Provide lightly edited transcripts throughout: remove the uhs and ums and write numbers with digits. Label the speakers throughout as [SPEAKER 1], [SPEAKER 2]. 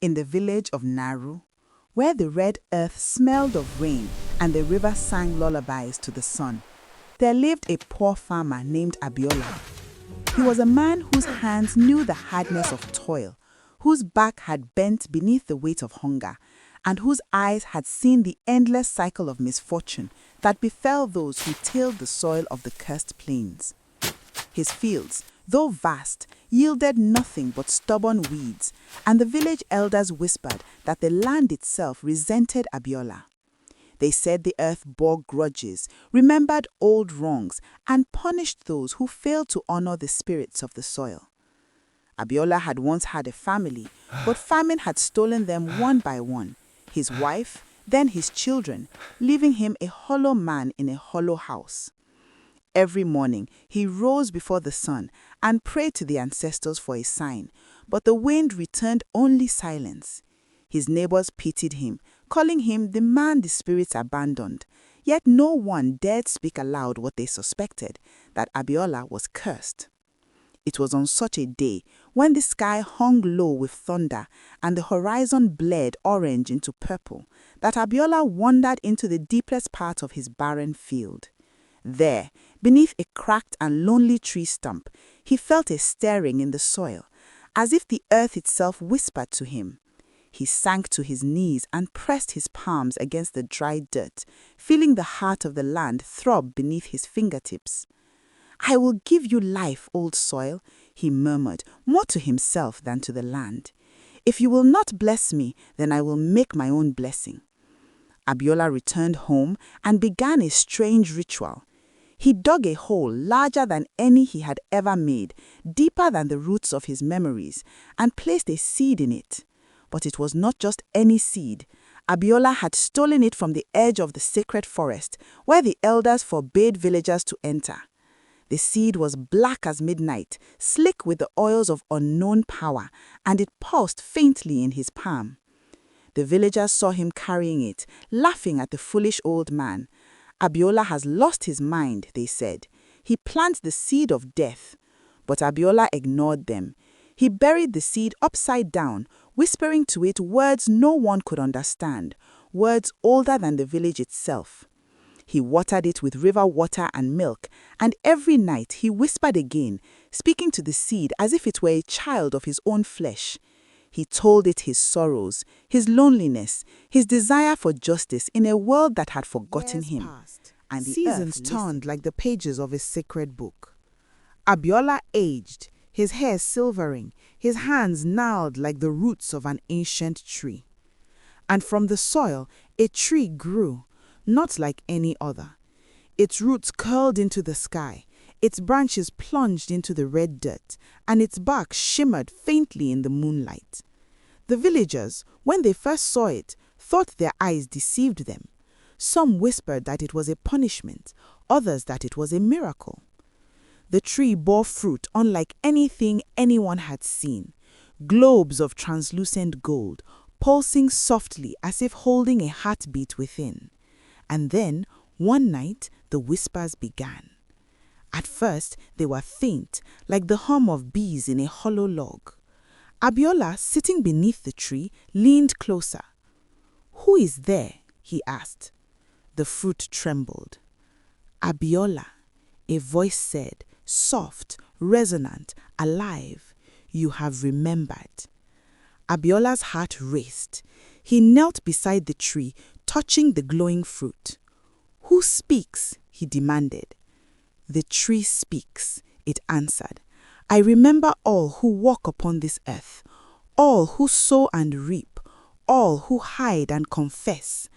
[SPEAKER 1] in the village of Naru, where the red earth smelled of rain and the river sang lullabies to the sun, there lived a poor farmer named Abiola. He was a man whose hands knew the hardness of toil, whose back had bent beneath the weight of hunger, and whose eyes had seen the endless cycle of misfortune that befell those who tilled the soil of the cursed plains. His fields, though vast, yielded nothing but stubborn weeds, and the village elders whispered that the land itself resented Abiola. They said the earth bore grudges, remembered old wrongs, and punished those who failed to honor the spirits of the soil. Abiola had once had a family, but famine had stolen them one by one, his wife, then his children, leaving him a hollow man in a hollow house. Every morning he rose before the sun and prayed to the ancestors for a sign, but the wind returned only silence. His neighbors pitied him, calling him the man the spirits abandoned, yet no one dared speak aloud what they suspected, that Abiola was cursed. It was on such a day, when the sky hung low with thunder and the horizon bled orange into purple, that Abiola wandered into the deepest part of his barren field. There, beneath a cracked and lonely tree stump, he felt a stirring in the soil, as if the earth itself whispered to him. He sank to his knees and pressed his palms against the dry dirt, feeling the heart of the land throb beneath his fingertips. "I will give you life, old soil," he murmured, more to himself than to the land. "If you will not bless me, then I will make my own blessing." Abiola returned home and began a strange ritual. He dug a hole larger than any he had ever made, deeper than the roots of his memories, and placed a seed in it. But it was not just any seed. Abiola had stolen it from the edge of the sacred forest, where the elders forbade villagers to enter. The seed was black as midnight, slick with the oils of unknown power, and it pulsed faintly in his palm. The villagers saw him carrying it, laughing at the foolish old man. "Abiola has lost his mind," they said. "He plants the seed of death." But Abiola ignored them. He buried the seed upside down, whispering to it words no one could understand, words older than the village itself. He watered it with river water and milk, and every night he whispered again, speaking to the seed as if it were a child of his own flesh. He told it his sorrows, his loneliness, his desire for justice in a world that had forgotten him. And the
[SPEAKER 2] Seasons turned like the pages of a sacred book. Abiola aged, his hair silvering, his hands gnarled like the roots of an ancient tree. And from the soil, a tree grew, not like any other. Its roots curled into the sky, its branches plunged into the red dirt, and its bark shimmered faintly in the moonlight. The villagers, when they first saw it, thought their eyes deceived them. Some whispered that it was a punishment, others that it was a miracle. The tree bore fruit unlike anything anyone had seen, globes of translucent gold, pulsing softly as if holding a heartbeat within. And then, one night, the whispers began. At first, they were faint, like the hum of bees in a hollow log. Abiola, sitting beneath the tree, leaned closer. "Who is there?" he asked. The fruit trembled. "Abiola," a voice said, soft, resonant, alive. "You have remembered." Abiola's heart raced. He knelt beside the tree, touching the glowing fruit. "Who speaks?" he demanded. "The tree speaks," it answered. "I remember all who walk upon this earth, all who sow and reap, all who hide and confess.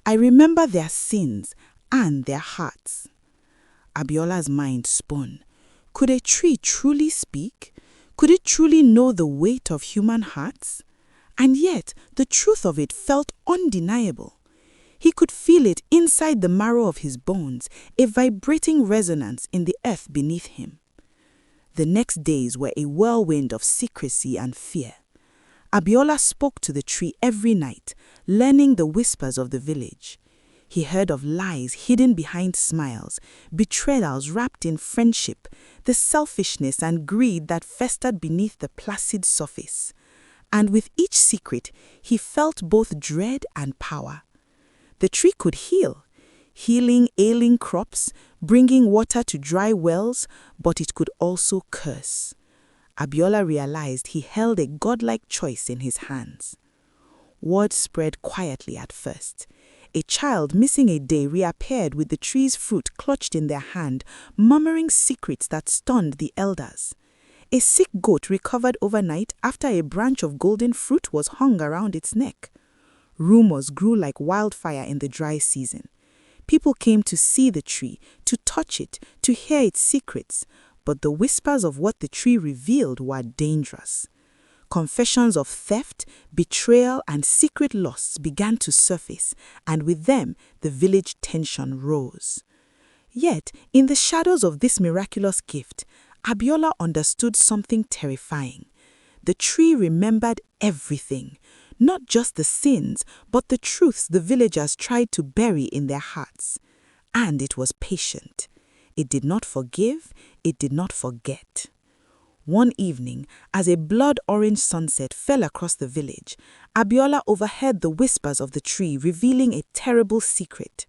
[SPEAKER 2] I remember their sins and their hearts." Abiola's mind spun. Could a tree truly speak? Could it truly know the weight of human hearts? And yet, the truth of it felt undeniable. He could feel it inside the marrow of his bones, a vibrating resonance in the earth beneath him. The next days were a whirlwind of secrecy and fear. Abiola spoke to the tree every night, learning the whispers of the village. He heard of lies hidden behind smiles, betrayals wrapped in friendship, the selfishness and greed that festered beneath the placid surface. and with each secret he felt both dread and power. The tree could heal, healing ailing crops, bringing water to dry wells, but it could also curse. Abiola realized he held a godlike choice in his hands. Word spread quietly at first. A child missing a day reappeared with the tree's fruit clutched in their hand, murmuring secrets that stunned the elders. A sick goat recovered overnight after a branch of golden fruit was hung around its neck. Rumors grew like wildfire in the dry season. People came to see the tree, to touch it, to hear its secrets, but the whispers of what the tree revealed were dangerous. Confessions of theft, betrayal, and secret loss began to surface, and with them, the village tension rose. Yet, in the shadows of this miraculous gift, Abiola understood something terrifying. The tree remembered everything, not just the sins, but the truths the villagers tried to bury in their hearts. And it was patient. It did not forgive, it did not forget. One evening, as a blood-orange sunset fell across the village, Abiola overheard the whispers of the tree revealing a terrible secret.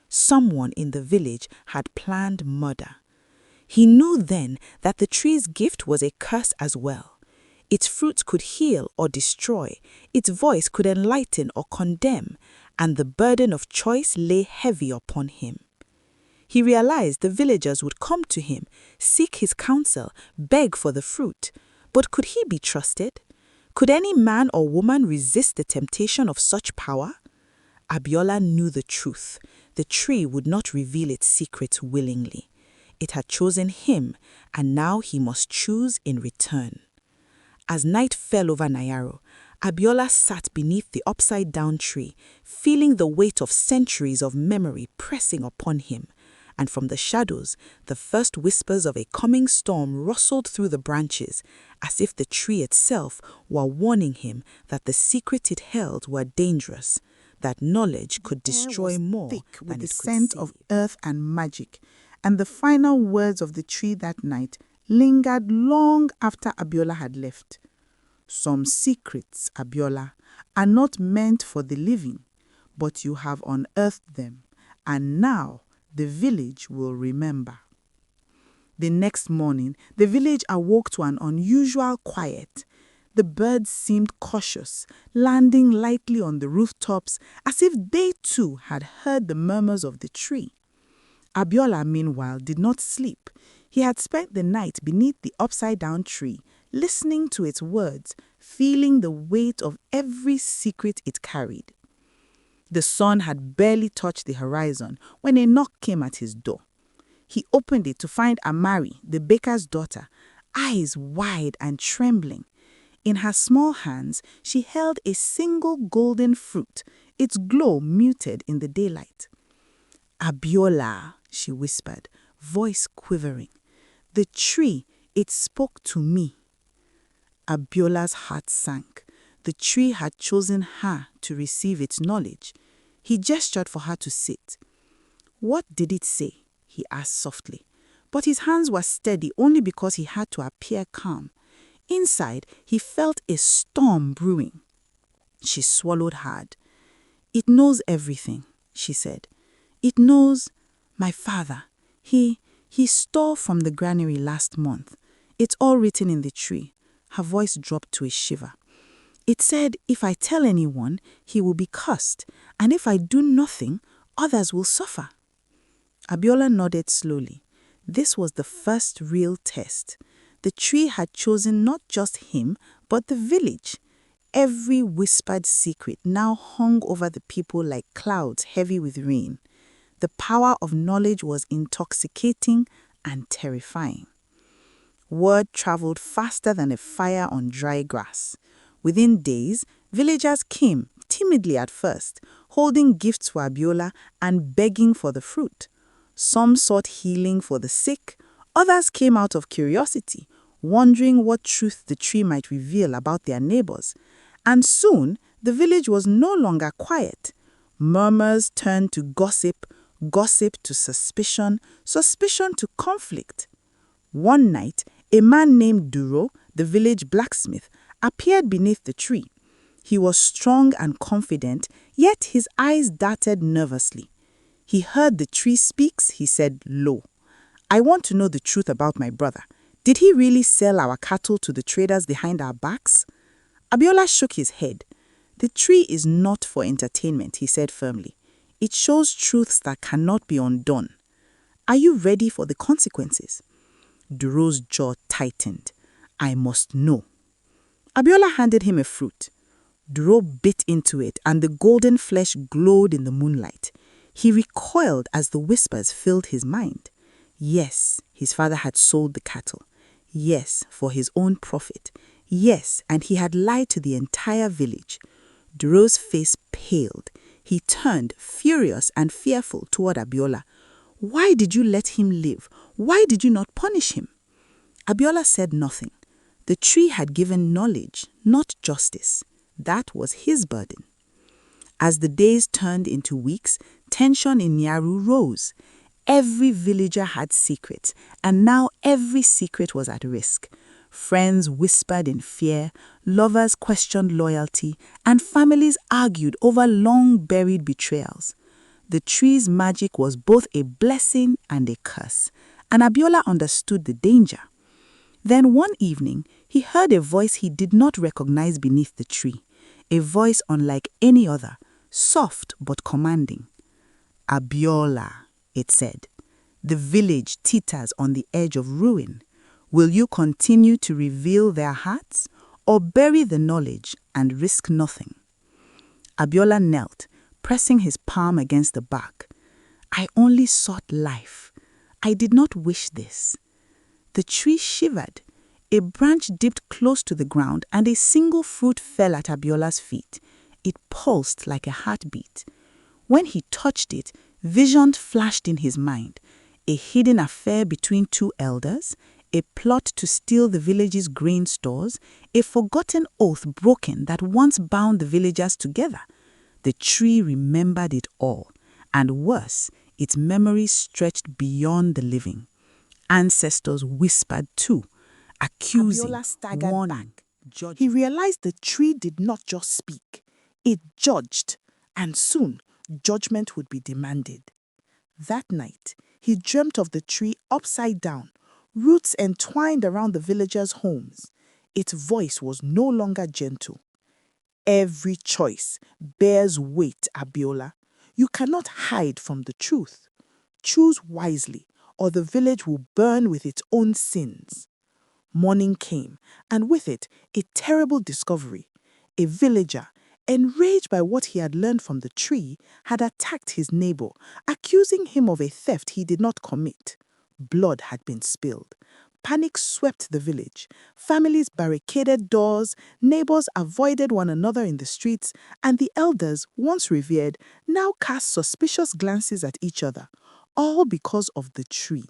[SPEAKER 2] Someone in the village had planned murder. He knew then that the tree's gift was a curse as well. Its fruit could heal or destroy, its voice could enlighten or condemn, and the burden of choice lay heavy upon him. He realized the villagers would come to him, seek his counsel, beg for the fruit. But could he be trusted? Could any man or woman resist the temptation of such power? Abiola knew the truth. The tree would not reveal its secrets willingly. It had chosen him, and now he must choose in return. As night fell over Nayaro, Abiola sat beneath the upside-down tree, feeling the weight of centuries of memory pressing upon him. And from the shadows, the first whispers of a coming storm rustled through the branches, as if the tree itself were warning him that the secret it held were dangerous, that knowledge could destroy more
[SPEAKER 1] thick
[SPEAKER 2] than
[SPEAKER 1] with the
[SPEAKER 2] it could
[SPEAKER 1] scent
[SPEAKER 2] save.
[SPEAKER 1] of earth and magic, and the final words of the tree that night lingered long after Abiola had left. Some secrets, Abiola, are not meant for the living, but you have unearthed them, and now the village will remember. The next morning, the village awoke to an unusual quiet. The birds seemed cautious, landing lightly on the rooftops as if they too had heard the murmurs of the tree. Abiola, meanwhile, did not sleep. He had spent the night beneath the upside-down tree, listening to its words, feeling the weight of every secret it carried. The sun had barely touched the horizon when a knock came at his door. He opened it to find Amari, the baker's daughter, eyes wide and trembling. In her small hands, she held a single golden fruit, its glow muted in the daylight. "Abiola," she whispered, voice quivering. "The tree, it spoke to me." Abiola's heart sank. The tree had chosen her to receive its knowledge. He gestured for her to sit. "What did it say?" he asked softly. But his hands were steady only because he had to appear calm. Inside, he felt a storm brewing. She swallowed hard. "It knows everything," she said. "It knows my father. He stole from the granary last month. It's all written in the tree." Her voice dropped to a shiver. "It said if I tell anyone, he will be cursed, and if I do nothing, others will suffer." Abiola nodded slowly. This was the first real test. The tree had chosen not just him, but the village. Every whispered secret now hung over the people like clouds heavy with rain. The power of knowledge was intoxicating and terrifying. Word traveled faster than a fire on dry grass. Within days, villagers came, timidly at first, holding gifts for Abiola and begging for the fruit. Some sought healing for the sick, others came out of curiosity, wondering what truth the tree might reveal about their neighbors. And soon, the village was no longer quiet. Murmurs turned to gossip, gossip to suspicion, suspicion to conflict. One night, a man named Duro, the village blacksmith,
[SPEAKER 2] appeared beneath the tree. He was strong and confident, yet his eyes darted nervously. He heard the tree speaks, he said low. I want to know the truth about my brother. Did he really sell our cattle to the traders behind our backs? Abiola shook his head. The tree is not for entertainment, he said firmly. It shows truths that cannot be undone. Are you ready for the consequences? Duro's jaw tightened. I must know. Abiola handed him a fruit. Duro bit into it, and the golden flesh glowed in the moonlight. He recoiled as the whispers filled his mind. Yes, his father had sold the cattle. Yes, for his own profit. Yes, and he had lied to the entire village. Duro's face paled. He turned, furious and fearful, toward Abiola. Why did you let him live? Why did you not punish him? Abiola said nothing. The tree had given knowledge, not justice. That was his burden. As the days turned into weeks, tension in Nyaru rose. Every villager had secrets, and now every secret was at risk. Friends whispered in fear, lovers questioned loyalty, and families argued over long-buried betrayals. The tree's magic was both a blessing and a curse, and Abiola understood the danger. Then one evening, he heard a voice he did not recognize beneath the tree, a voice unlike any other, soft but commanding. Abiola, it said, the village teeters on the edge of ruin. Will you continue to reveal their hearts, or bury the knowledge and risk nothing? Abiola knelt, pressing his palm against the bark. I only sought life. I did not wish this. The tree shivered. A branch dipped close to the ground, and a single fruit fell at Abiola's feet. It pulsed like a heartbeat. When he touched it, vision flashed in his mind. A hidden affair between two elders, a plot to steal the village's grain stores, a forgotten oath broken that once bound the villagers together. The tree remembered it all, and worse, its memories stretched beyond the living. Ancestors whispered too, accusing,
[SPEAKER 1] Abiola staggered
[SPEAKER 2] warning,
[SPEAKER 1] back.
[SPEAKER 2] judging.
[SPEAKER 1] He realized the tree did not just speak. It judged, and soon judgment would be demanded. That night, he dreamt of the tree upside down, roots entwined around the villagers' homes. Its voice was no longer gentle. Every choice bears weight, Abiola. You cannot hide from the truth. Choose wisely, or the village will burn with its own sins. Morning came, and with it, a terrible discovery. A villager, enraged by what he had learned from the tree, had attacked his neighbor, accusing him of a theft he did not commit. Blood had been spilled. Panic swept the village. Families barricaded doors, neighbors avoided one another in the streets, and the elders, once revered, now cast suspicious glances at each other, all because of the tree.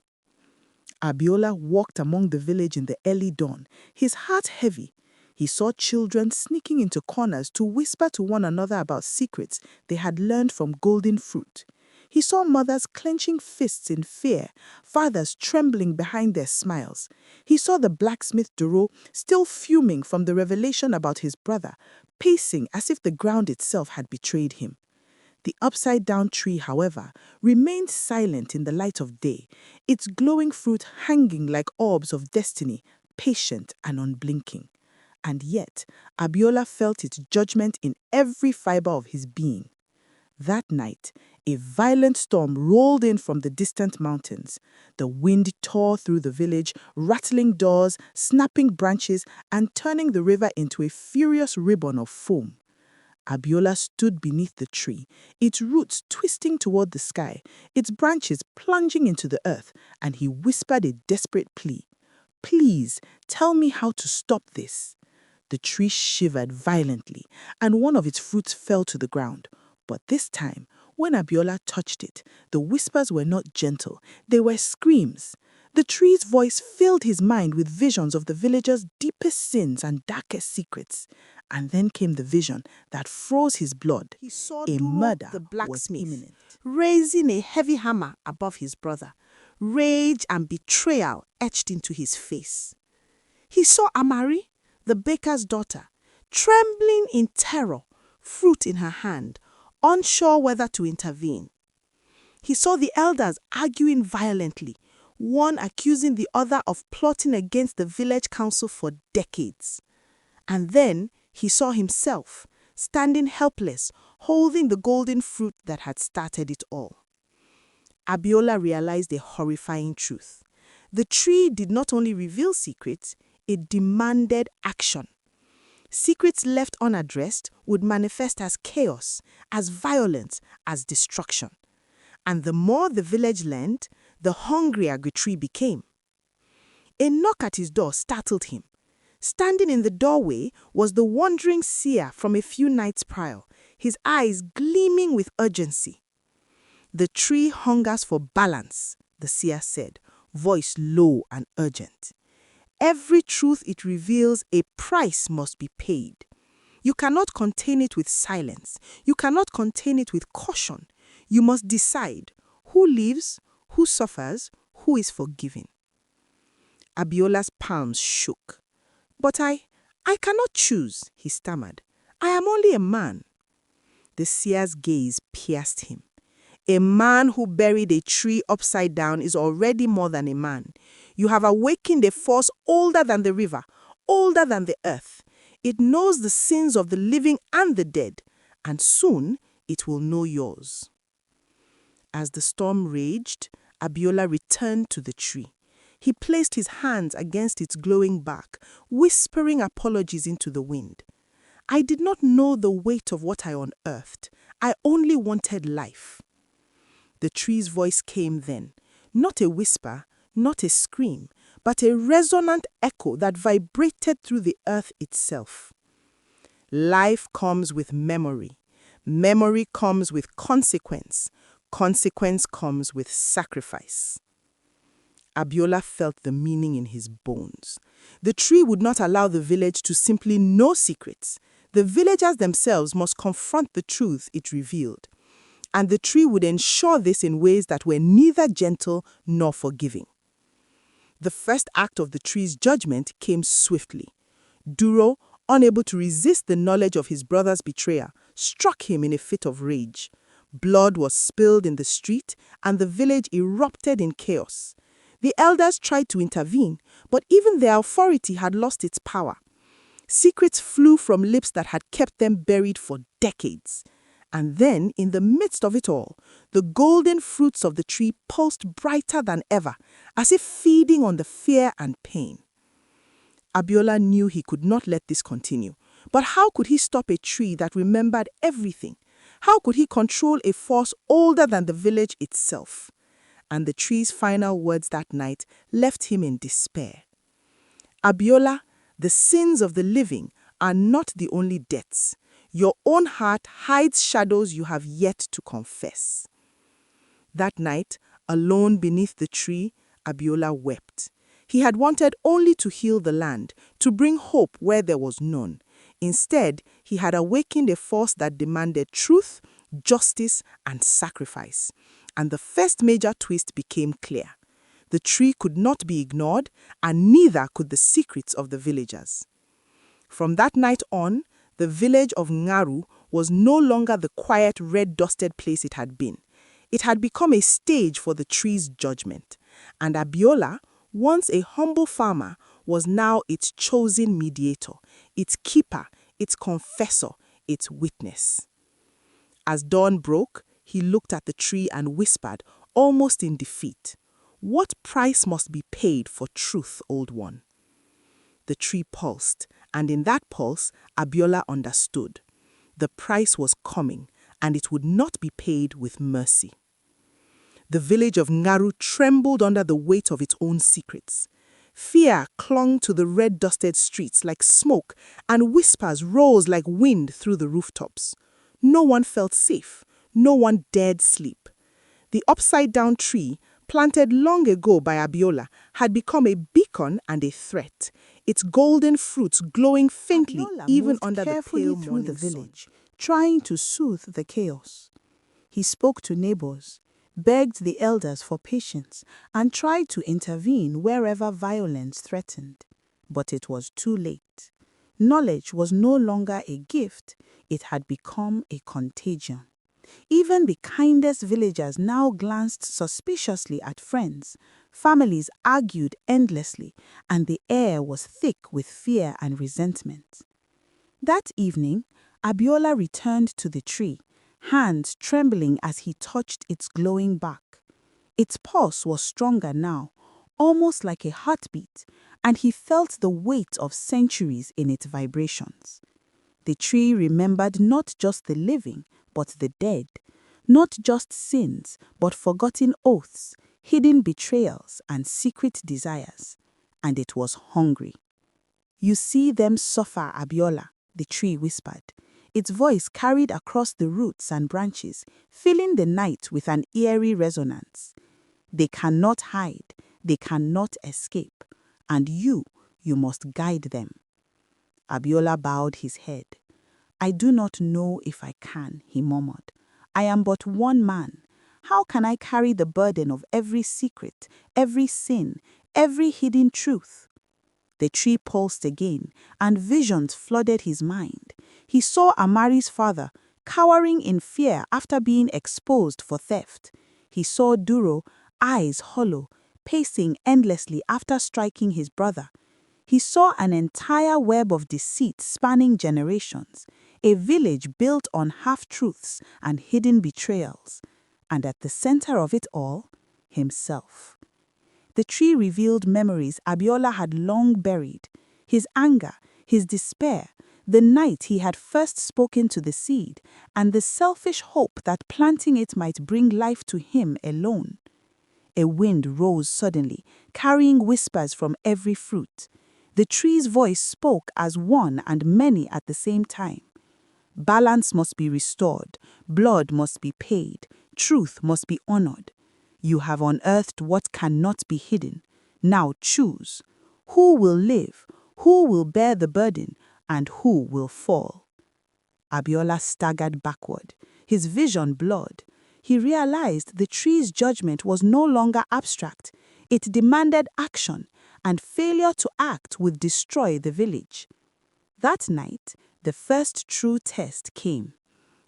[SPEAKER 1] Abiola walked among the village in the early dawn, his heart heavy. He saw children sneaking into corners to whisper to one another about secrets they had learned from golden fruit. He saw mothers clenching fists in fear, fathers trembling behind their smiles. He saw the blacksmith Duro still fuming from the revelation about his brother, pacing as if the ground itself had betrayed him. The upside-down tree, however, remained silent in the light of day, its glowing fruit hanging like orbs of destiny, patient and unblinking. And yet, Abiola felt its judgment in every fiber of his being. That night, a violent storm rolled in from the distant mountains. The wind tore through the village, rattling doors, snapping branches, and turning the river into a furious ribbon of foam. Abiola stood beneath the tree, its roots twisting toward the sky, its branches plunging into the earth, and he whispered a desperate plea. Please, tell me how to stop this. The tree shivered violently, and one of its fruits fell to the ground. But this time, when Abiola touched it, the whispers were not gentle, they were screams. The tree's voice filled his mind with visions of the villagers' deepest sins and darkest secrets. And then came the vision that froze his blood.
[SPEAKER 2] He saw
[SPEAKER 1] A
[SPEAKER 2] Duro,
[SPEAKER 1] murder
[SPEAKER 2] the
[SPEAKER 1] was
[SPEAKER 2] blacksmith,
[SPEAKER 1] imminent.
[SPEAKER 2] raising a heavy hammer above his brother, rage and betrayal etched into his face. He saw Amari, the baker's daughter, trembling in terror, fruit in her hand, unsure whether to intervene. He saw the elders arguing violently, one accusing the other of plotting against the village council for decades. And then he saw himself, standing helpless, holding the golden fruit that had started it all. Abiola realized a horrifying truth. The tree did not only reveal secrets, it demanded action. Secrets left unaddressed would manifest as chaos, as violence, as destruction. And the more the village learned, the hungrier the tree became. A knock at his door startled him. Standing in the doorway was the wandering seer from a few nights prior, his eyes gleaming with urgency. "The tree hungers for balance," the seer said, voice low and urgent. "Every truth it reveals, a price must be paid. You cannot contain it with silence. You cannot contain it with caution. You must decide who lives, who suffers, who is forgiven." Abiola's palms shook. "But I cannot choose," he stammered. "I am only a man." The seer's gaze pierced him. A man who buried a tree upside down is already more than a man. You have awakened a force older than the river, older than the earth. It knows the sins of the living and the dead, and soon it will know yours. As the storm raged, Abiola returned to the tree. He placed his hands against its glowing bark, whispering apologies into the wind. "I did not know the weight of what I unearthed. I only wanted life." The tree's voice came then, not a whisper, not a scream, but a resonant echo that vibrated through the earth itself. "Life comes with memory. Memory comes with consequence. Consequence comes with sacrifice." Abiola felt the meaning in his bones. The tree would not allow the village to simply know secrets. The villagers themselves must confront the truth it revealed. And the tree would ensure this in ways that were neither gentle nor forgiving. The first act of the tree's judgment came swiftly. Duro, unable to resist the knowledge of his brother's betrayer, struck him in a fit of rage. Blood was spilled in the street, and the village erupted in chaos. The elders tried to intervene, but even their authority had lost its power. Secrets flew from lips that had kept them buried for decades. And then, in the midst of it all, the golden fruits of the tree pulsed brighter than ever, as if feeding on the fear and pain. Abiola knew he could not let this continue. But how could he stop a tree that remembered everything? How could he control a force older than the village itself? And the tree's final words that night left him in despair. "Abiola, the sins of the living are not the only debts. Your own heart hides shadows you have yet to confess." That night, alone beneath the tree, Abiola wept. He had wanted only to heal the land, to bring hope where there was none. Instead, he had awakened a force that demanded truth, justice, and sacrifice. And the first major twist became clear. The tree could not be ignored, and neither could the secrets of the villagers. From that night on, the village of Ngaru was no longer the quiet, red-dusted place it had been. It had become a stage for the tree's judgment. And Abiola, once a humble farmer, was now its chosen mediator, its keeper, its confessor, its witness. As dawn broke, he looked at the tree and whispered, almost in defeat, "What price must be paid for truth, old one?" The tree pulsed, and in that pulse, Abiola understood. The price was coming, and it would not be paid with mercy. The village of Ngaru trembled under the weight of its own secrets. Fear clung to the red-dusted streets like smoke, and whispers rose like wind through the rooftops. No one felt safe. No one dared sleep. The upside-down tree, planted long ago by Abiola, had become a beacon and a threat, its golden fruits glowing faintly even under the pale morning
[SPEAKER 1] through the
[SPEAKER 2] sun.
[SPEAKER 1] village, trying to soothe the chaos. He spoke to neighbors, begged the elders for patience, and tried to intervene wherever violence threatened. But it was too late. Knowledge was no longer a gift, it had become a contagion. Even the kindest villagers now glanced suspiciously at friends. Families argued endlessly, and the air was thick with fear and resentment. That evening, Abiola returned to the tree, hands trembling as he touched its glowing bark. Its pulse was stronger now, almost like a heartbeat, and he felt the weight of centuries in its vibrations. The tree remembered not just the living, but the dead, not just sins, but forgotten oaths, hidden betrayals, and secret desires. And it was hungry. "You see them suffer, Abiola," the tree whispered. Its voice carried across the roots and branches, filling the night with an eerie resonance. "They cannot hide, they cannot escape, and you must guide them." Abiola bowed his head. "I do not know if I can," he murmured. "I am but one man. How can I carry the burden of every secret, every sin, every hidden truth?" The tree pulsed again, and visions flooded his mind. He saw Amari's father, cowering in fear after being exposed for theft. He saw Duro, eyes hollow, pacing endlessly after striking his brother. He saw an entire web of deceit spanning generations, a village built on half-truths and hidden betrayals. And at the center of it all, himself. The tree revealed memories Abiola had long buried. His anger, his despair, the night he had first spoken to the seed, and the selfish hope that planting it might bring life to him alone. A wind rose suddenly, carrying whispers from every fruit. The tree's voice spoke as one and many at the same time. Balance must be restored, blood must be paid, truth must be honored. You have unearthed what cannot be hidden. Now choose. Who will live? Who will bear the burden? And who will fall? Abiola staggered backward, his vision blurred. He realized the tree's judgment was no longer abstract. It demanded action, and failure to act would destroy the village. That night, the first true test came.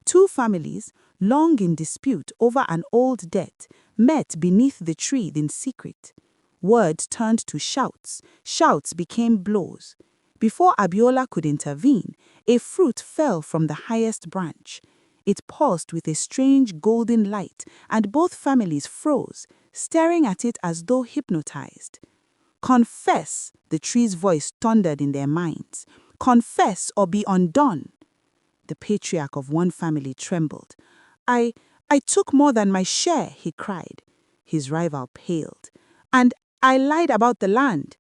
[SPEAKER 1] Two families, long in dispute over an old debt, met beneath the tree in secret. Words turned to shouts, shouts became blows. Before Abiola could intervene, a fruit fell from the highest branch. It pulsed with a strange golden light, and both families froze, staring at it as though hypnotized. "Confess," the tree's voice thundered in their minds. "Confess or be undone." The patriarch of one family trembled. I took more than my share," he cried. His rival paled. "And I lied about the land."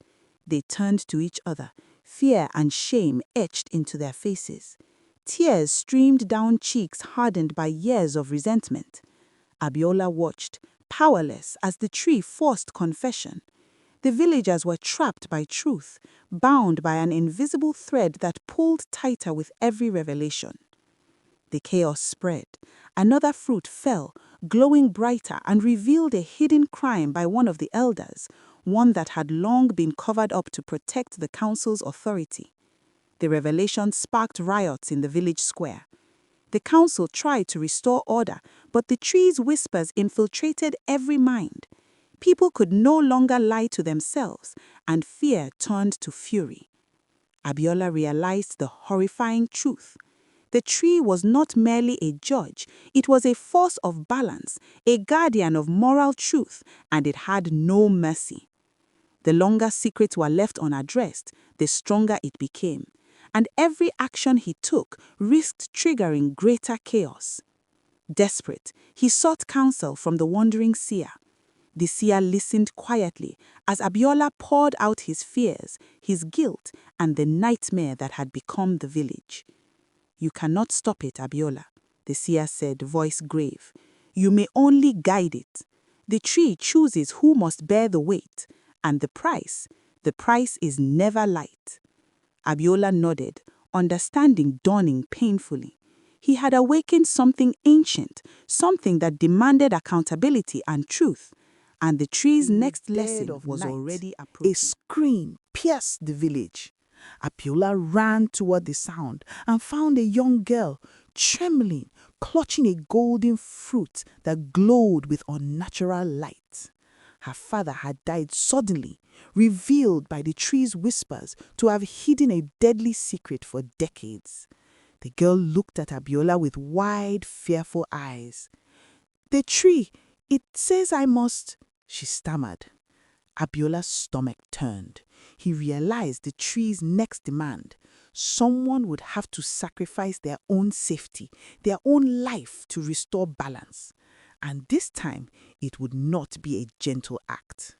[SPEAKER 1] They turned to each other, fear and shame etched into their faces. Tears streamed down cheeks hardened by years of resentment. Abiola watched, powerless, as the tree forced confession. The villagers were trapped by truth, bound by an invisible thread that pulled tighter with every revelation. The chaos spread. Another fruit fell, glowing brighter, and revealed a hidden crime by one of the elders, one that had long been covered up to protect the council's authority. The revelation sparked riots in the village square. The council tried to restore order, but the tree's whispers infiltrated every mind. People could no longer lie to themselves, and fear turned to fury. Abiola realized the horrifying truth. The tree was not merely a judge, it was a force of balance, a guardian of moral truth, and it had no mercy. The longer secrets were left unaddressed, the stronger it became, and every action he took risked triggering greater chaos. Desperate, he sought counsel from the wandering seer. The seer listened quietly as Abiola poured out his fears, his guilt, and the nightmare that had become the village. "You cannot stop it, Abiola," the seer said, voice grave. "You may only guide it. The tree chooses who must bear the weight, and the price is never light." Abiola nodded, understanding dawning painfully. He had awakened something ancient, something that demanded accountability and truth, and the tree's next lesson was already approaching.
[SPEAKER 2] A scream pierced the village. Abiola ran toward the sound and found a young girl, trembling, clutching a golden fruit that glowed with unnatural light. Her father had died suddenly, revealed by the tree's whispers to have hidden a deadly secret for decades. The girl looked at Abiola with wide, fearful eyes. "The tree, it says I must," she stammered. Abiola's stomach turned. He realized the tree's next demand. Someone would have to sacrifice their own safety, their own life to restore balance. And this time, it would not be a gentle act.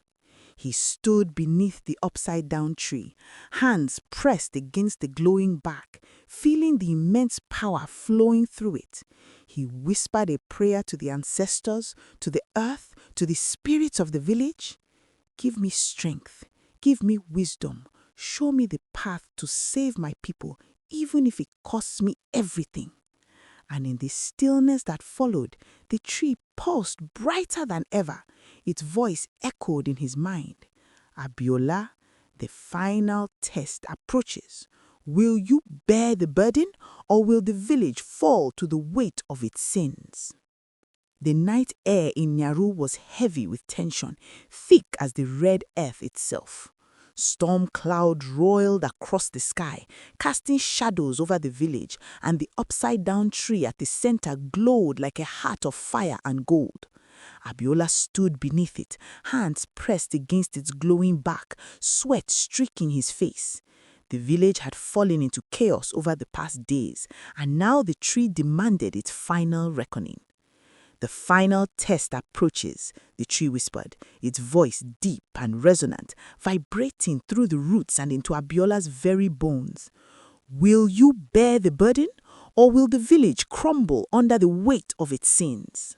[SPEAKER 2] He stood beneath the upside-down tree, hands pressed against the glowing bark, feeling the immense power flowing through it. He whispered a prayer to the ancestors, to the earth, to the spirits of the village. "Give me strength, give me wisdom, show me the path to save my people, even if it costs me everything." And in the stillness that followed, the tree pulsed brighter than ever. Its voice echoed in his mind. "Abiola, the final test approaches. Will you bear the burden, or will the village fall to the weight of its sins?" The night air in Nyaru was heavy with tension, thick as the red earth itself. Storm clouds roiled across the sky, casting shadows over the village, and the upside-down tree at the center glowed like a heart of fire and gold. Abiola stood beneath it, hands pressed against its glowing bark, sweat streaking his face. The village had fallen into chaos over the past days, and now the tree demanded its final reckoning. "The final test approaches," the tree whispered, its voice deep and resonant, vibrating through the roots and into Abiola's very bones. "Will you bear the burden, or will the village crumble under the weight of its sins?"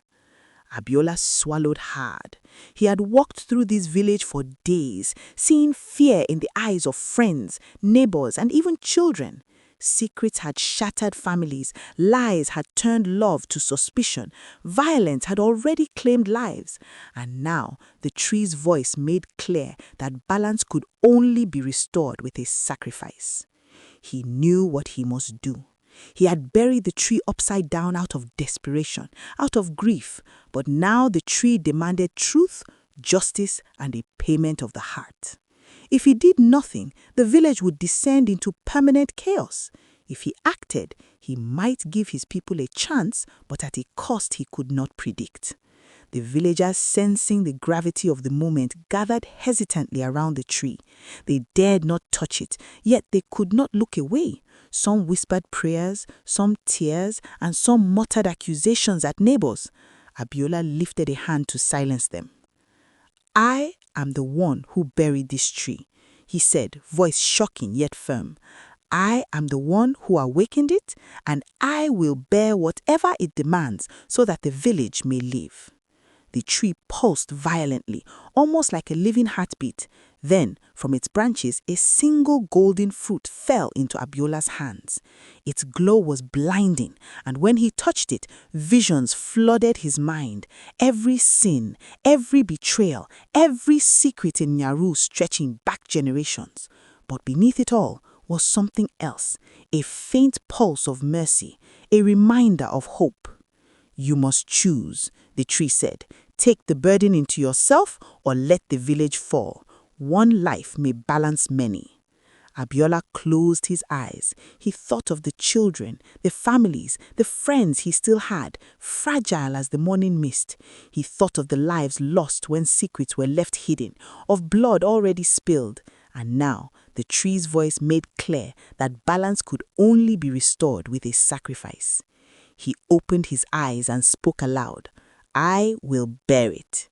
[SPEAKER 2] Abiola swallowed hard. He had walked through this village for days, seeing fear in the eyes of friends, neighbors, and even children. Secrets had shattered families, lies had turned love to suspicion, violence had already claimed lives, and now the tree's voice made clear that balance could only be restored with a sacrifice. He knew what he must do. He had buried the tree upside down out of desperation, out of grief, but now the tree demanded truth, justice, and a payment of the heart. If he did nothing, the village would descend into permanent chaos. If he acted, he might give his people a chance, but at a cost he could not predict. The villagers, sensing the gravity of the moment, gathered hesitantly around the tree. They dared not touch it, yet they could not look away. Some whispered prayers, some tears, and some muttered accusations at neighbors. Abiola lifted a hand to silence them. "I am the one who buried this tree," he said, voice shocking yet firm. "I am the one who awakened it, and I will bear whatever it demands so that the village may live." The tree pulsed violently, almost like a living heartbeat. Then, from its branches, a single golden fruit fell into Abiola's hands. Its glow was blinding, and when he touched it, visions flooded his mind. Every sin, every betrayal, every secret in Nyaru stretching back generations. But beneath it all was something else, a faint pulse of mercy, a reminder of hope. "You must choose," the tree said. "Take the burden into yourself or let the village fall. One life may balance many." Abiola closed his eyes. He thought of the children, the families, the friends he still had, fragile as the morning mist. He thought of the lives lost when secrets were left hidden, of blood already spilled. And now the tree's voice made clear that balance could only be restored with a sacrifice. He opened his eyes and spoke aloud. "I will bear it."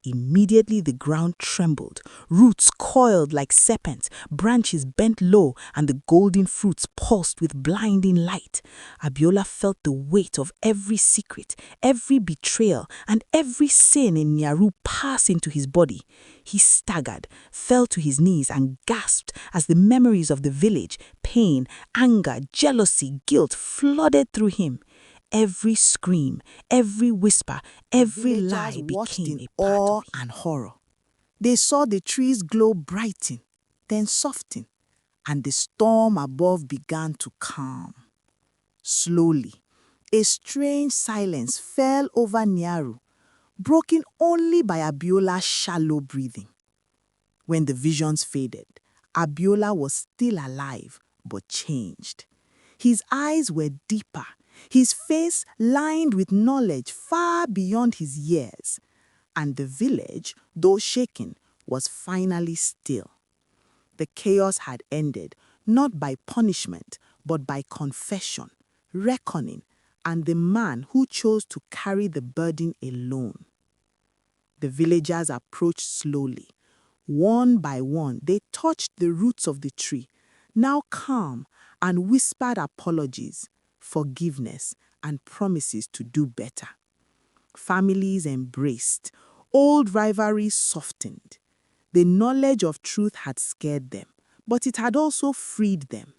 [SPEAKER 2] Immediately the ground trembled, roots coiled like serpents, branches bent low, and the golden fruits pulsed with blinding light. Abiola felt the weight of every secret, every betrayal, and every sin in Nyaru pass into his body. He staggered, fell to his knees, and gasped as the memories of the village, pain, anger, jealousy, guilt flooded through him. Every scream, every whisper, every lie became a part of him. And horror. They saw the tree's glow brighten, then soften,
[SPEAKER 1] and the storm above began to calm. Slowly, a strange silence fell over Nyaru, broken only by Abiola's shallow breathing. When the visions faded, Abiola was still alive but changed. His eyes were deeper, his face lined with knowledge far beyond his years, and the village, though shaken, was finally still. The chaos had ended, not by punishment, but by confession, reckoning, and the man who chose to carry the burden alone. The villagers approached slowly. One by one, they touched the roots of the tree, now calm, and whispered apologies, forgiveness, and promises to do better. Families embraced, old rivalries softened. The knowledge of truth had scared them, but it had also freed them.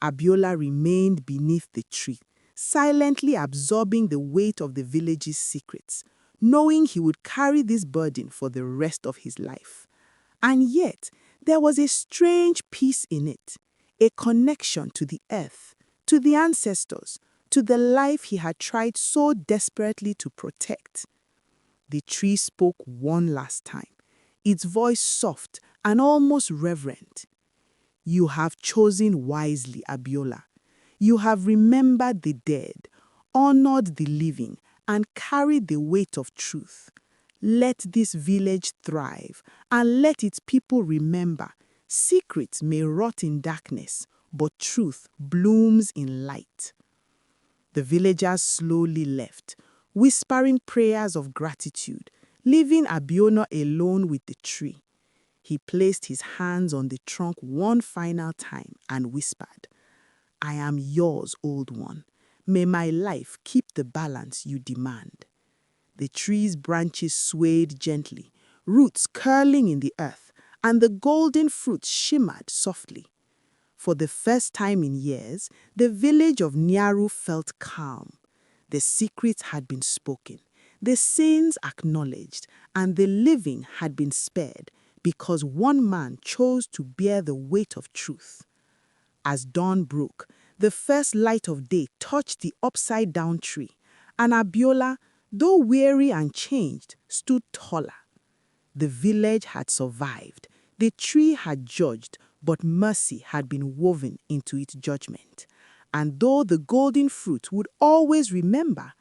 [SPEAKER 1] Abiola remained beneath the tree, silently absorbing the weight of the village's secrets, knowing he would carry this burden for the rest of his life. And yet, there was a strange peace in it, a connection to the earth, to the ancestors, to the life he had tried so desperately to protect. The tree spoke one last time, its voice soft and almost reverent. "You have chosen wisely, Abiola. You have remembered the dead, honored the living, and carried the weight of truth. Let this village thrive, and let its people remember, secrets may rot in darkness, but truth blooms in light." The villagers slowly left, whispering prayers of gratitude, leaving Abiola alone with the tree. He placed his hands on the trunk one final time and whispered, "I am yours, old one. May my life keep the balance you demand." The tree's branches swayed gently, roots curling in the earth, and the golden fruits shimmered softly. For the first time in years, the village of Nyaru felt calm. The secrets had been spoken, the sins acknowledged, and the living had been spared because one man chose to bear the weight of truth. As dawn broke, the first light of day touched the upside-down tree, and Abiola, though weary and changed, stood taller. The village had survived, the tree had judged, but mercy had been woven into its judgment. And though the golden fruit would always remember,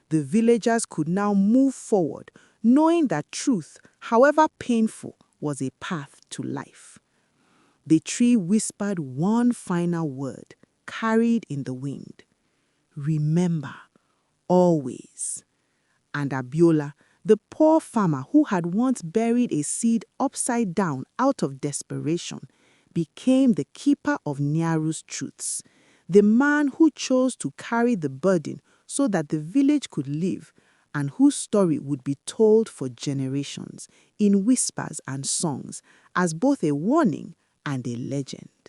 [SPEAKER 1] the villagers could now move forward, knowing that truth, however painful, was a path to life. The tree whispered one final word, carried in the wind. "Remember, always." And Abiola, the poor farmer who had once buried a seed upside down out of desperation, became the keeper of Nyaru's truths, the man who chose to carry the burden so that the village could live, and whose story would be told for generations in whispers and songs as both a warning and a legend.